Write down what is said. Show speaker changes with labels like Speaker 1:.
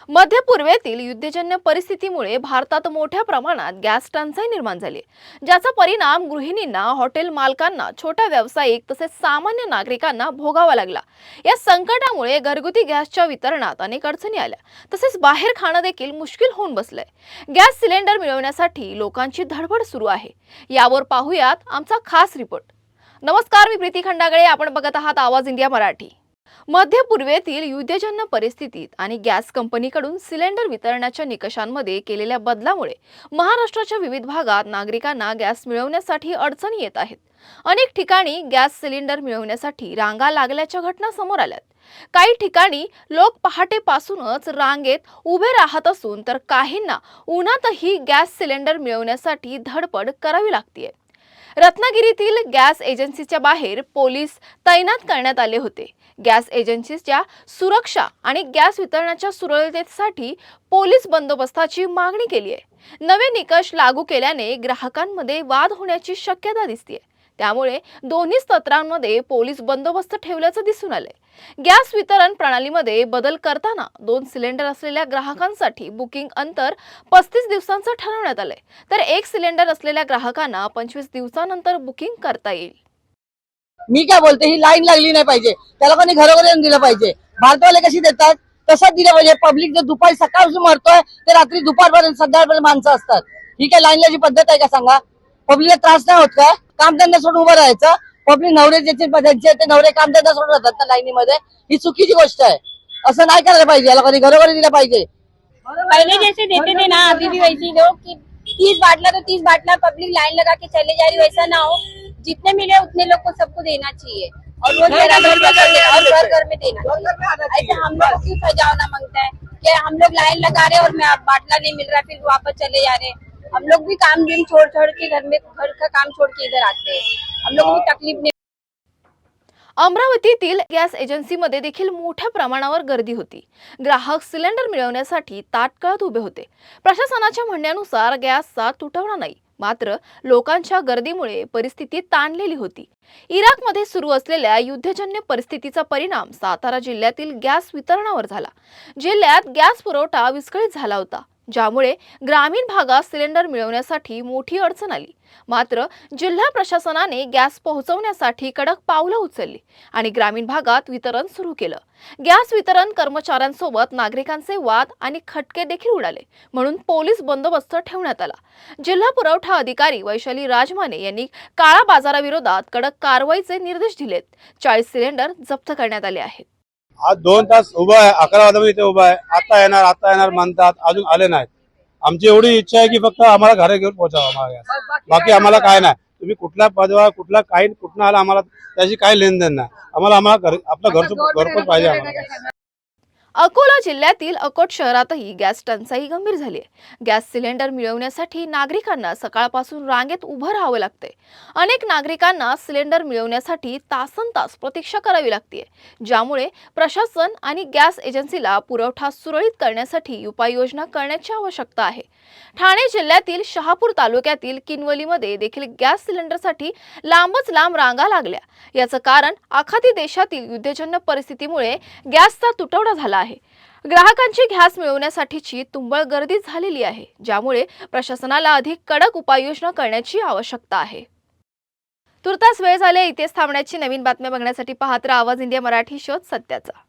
Speaker 1: मध्य पूर्वेतील युद्धजन्य परिस्थितीमुळे भारतात मोठ्या प्रमाणात गॅस टंचाई निर्माण झाली, ज्याचा परिणाम गृहिणींना, हॉटेल मालकांना, छोट्या व्यावसायिक तसेच सामान्य नागरिकांना भोगावा लागला। या संकटामुळे घरगुती गॅसच्या वितरणात अनेक अडचणी आल्या, तसेच बाहेर खाणं देखील मुश्किल होऊन बसलंय। गॅस सिलेंडर मिळवण्यासाठी लोकांची धडपड सुरू आहे। यावर पाहूयात आमचा खास रिपोर्ट। नमस्कार, मी प्रीती खंडागळे, आपण बघत आहात आवाज इंडिया मराठी। मध्य पूर्वेतील युद्धजन्य परिस्थितीत आणि गॅस कंपनीकडून सिलेंडर वितरणाच्या निकषांमध्ये केलेल्या बदलामुळे महाराष्ट्राच्या विविध भागात नागरिकांना गॅस मिळवण्यासाठी अडचणी येत आहेत। अनेक ठिकाणी गॅस सिलेंडर मिळवण्यासाठी रांगा लागल्याच्या घटना समोर आल्यात। काही ठिकाणी लोक पहाटेपासूनच रांगेत उभे राहत असून तर काहींना उन्हातही गॅस सिलेंडर मिळवण्यासाठी धडपड करावी लागते। रत्नागिरीतील गॅस एजन्सीच्या बाहेर पोलीस तैनात करण्यात आले होते। गॅस एजन्सीच्या सुरक्षा आणि गॅस वितरणाच्या सुरळीततेसाठी पोलीस बंदोबस्ताची मागणी केली आहे। नवे निकष लागू केल्याने ग्राहकांमध्ये वाद होण्याची शक्यता दिसते, त्यामुळे दोन्ही स्तरांमध्ये पोलीस बंदोबस्त ठेवल्याचं दिसून आलंय। गॅस वितरण प्रणालीमध्ये बदल करताना 2 सिलेंडर असलेल्या ग्राहकांसाठी बुकिंग अंतर 35 दिवसांचं ठरवण्यात आलंय, तर 1 सिलेंडर असलेल्या ग्राहकांना 25 दिवसानंतर बुकिंग करता येईल।
Speaker 2: मी काय बोलते, ही लाईन लागली नाही पाहिजे, त्याला कोणी घरोघरी येऊन दिलं पाहिजे। भारतवाले कशी देतात तसंच दिलं पाहिजे। पब्लिक जो दुपारी सकाळपासून मरतोय ते रात्री दुपारपर्यंत संध्याकाळपर्यंत माणसं असतात। ही काय लाईन लावायची पद्धत आहे का सांगा? पब्लिकला त्रास नाही होत का? कामधंदा सोडून उभं राहायचं। पब्लिक नवरे ज्याचे ते नवरे कामधंदा सोडून राहतात ना लाईनीमध्ये, ही चुकीची गोष्ट आहे। असं नाही करायला पाहिजे, याला कोणी घरोघरी दिलं पाहिजे।
Speaker 3: पहले जैसे देते थे ना, अभी भी वैसी दो कि 30 बाटला तो 30 बाटला, पब्लिक लाइन लगा के चले जा रही, वैसा ना हो। जितने मिले उतने लोग को सबको देना चाहिए और वो घर घर में देना चाहिए। ऐसे हम लोग क्यों सजावना मांगता है कि हम लोग लाइन लगा रहे और मैं बाटला नहीं मिल रहा, फिर वापस चले जा रहे। हम लोग भी काम दिन छोड़ के घर का काम छोड़ के इधर आते हैं, हम लोग को भी तकलीफ नहीं।
Speaker 1: अमरावतीतील गॅस एजन्सीमध्ये देखील मोठ्या प्रमाणावर गर्दी होती। ग्राहक सिलेंडर मिळवण्यासाठी ताटकळत उभे होते। प्रशासनाच्या म्हणण्यानुसार गॅसचा तुटवडा नाही, मात्र लोकांच्या गर्दीमुळे परिस्थिती ताणलेली होती। इराकमध्ये सुरू असलेल्या युद्धजन्य परिस्थितीचा परिणाम सातारा जिल्ह्यातील गॅस वितरणावर झाला। जिल्ह्यात गॅस पुरवठा विस्कळीत झाला होता, ज्यामुळे ग्रामीण भागात सिलेंडर मिळवण्यासाठी मोठी अडचण आली। मात्र जिल्हा प्रशासनाने गॅस पोहोचवण्यासाठी कडक पावलं उचलली आणि ग्रामीण भागात वितरण सुरू केलं। गॅस वितरण कर्मचाऱ्यांसोबत नागरिकांचे वाद आणि खटके देखील उडाले, म्हणून पोलीस बंदोबस्त ठेवण्यात आला। जिल्हा पुरवठा अधिकारी वैशाली राजमाने यांनी काळा बाजाराविरोधात कडक कारवाईचे निर्देश दिलेत। 40 सिलेंडर जप्त करण्यात आले आहेत।
Speaker 4: आज 2 तास उभा आहे, 11 वाजता इथे उभा आहे। आता येणार म्हणतात, अजून आले नाहीत। आमची एवढी इच्छा आहे की फक्त आम्हाला घरी घेऊन पोहोचावं आम्हाला, बाकी आम्हाला काय नाही। तुम्ही कुठल्या पदवा कुठला काही कुठनं आला, आम्हाला त्याची काही लेनदेन नाही। आम्हाला आपलं घरपोच पाहिजे आम्हाला।
Speaker 1: अकोला जिल्ह्यातील अकोट शहरातही गॅस टंचाई गंभीर झाली आहे। गॅस सिलेंडर मिळवण्यासाठी नागरिकांना सकाळपासून रांगेत उभं राहावं लागतंय। अनेक नागरिकांना सिलेंडर मिळवण्यासाठी तासनतास प्रतीक्षा करावी लागते, ज्यामुळे प्रशासन आणि गॅस एजन्सीला पुरवठा सुरळीत करण्यासाठी उपाययोजना करण्याची आवश्यकता आहे। ठाणे जिल्ह्यातील शहापूर तालुक्यातील किनवलीमध्ये देखील गॅस सिलेंडरसाठी लांबच लांब रांगा लागल्या। याचं कारण आखाती देशातील युद्धजन्य परिस्थितीमुळे गॅसचा तुटवडा झाला आहे। ग्राहकांची गॅस मिळवण्यासाठीची तुंबळ गर्दी झालेली आहे, ज्यामुळे प्रशासनाला अधिक कडक उपाययोजना करण्याची आवश्यकता आहे। तुर्तास वेळ झाले, इथेच थांबण्याची। नवीन बातम्या बघण्यासाठी पाहत राहा आवाज इंडिया मराठी, शोध सत्याचा।